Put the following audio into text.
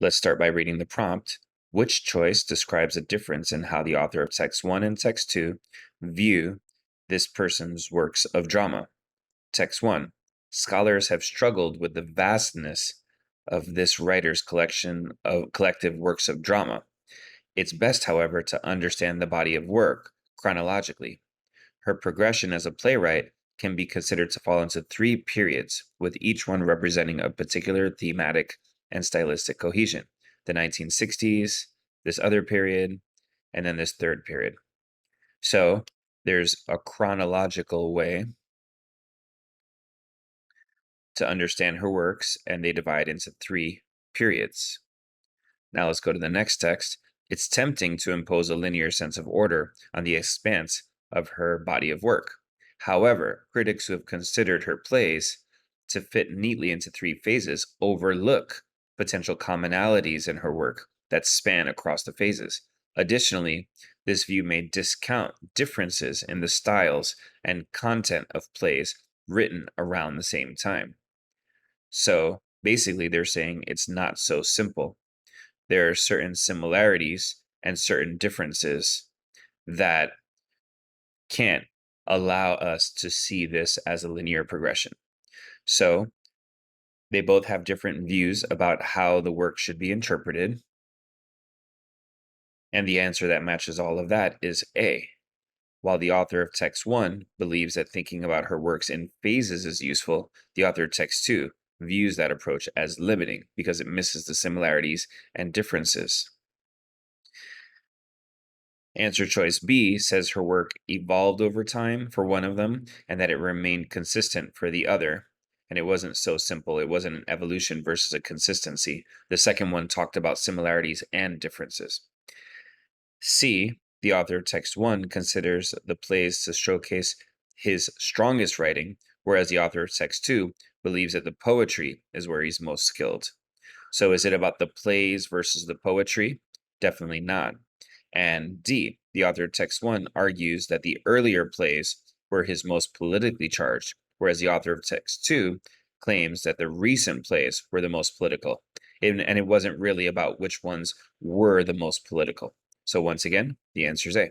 Let's start by reading the prompt. Which choice describes a difference in how the author of text 1 and text 2 view this person's works of drama? Text 1. Scholars have struggled with the vastness of this writer's collection of collective works of drama. It's best, however, to understand the body of work chronologically. Her progression as a playwright can be considered to fall into 3 periods, with each one representing a particular thematic and stylistic cohesion. The 1960s, this other period, and then this third period. So there's a chronological way to understand her works, and they divide into 3 periods. Now let's go to the next text. It's tempting to impose a linear sense of order on the expanse of her body of work. However, critics who have considered her plays to fit neatly into 3 phases overlook potential commonalities in her work that span across the phases. Additionally, this view may discount differences in the styles and content of plays written around the same time. So basically, they're saying it's not so simple. There are certain similarities and certain differences that can't allow us to see this as a linear progression. So they both have different views about how the work should be interpreted. And the answer that matches all of that is A. While the author of text 1 believes that thinking about her works in phases is useful, the author of text 2 views that approach as limiting because it misses the similarities and differences. Answer choice B says her work evolved over time for one of them and that it remained consistent for the other. And it wasn't so simple. It wasn't an evolution versus a consistency. The second one talked about similarities and differences. C, the author of text 1 considers the plays to showcase his strongest writing, whereas the author of text 2 believes that the poetry is where he's most skilled. So is it about the plays versus the poetry? Definitely not. And D, the author of text 1 argues that the earlier plays were his most politically charged, whereas the author of text 2 claims that the recent plays were the most political. And it wasn't really about which ones were the most political. So once again, the answer is A.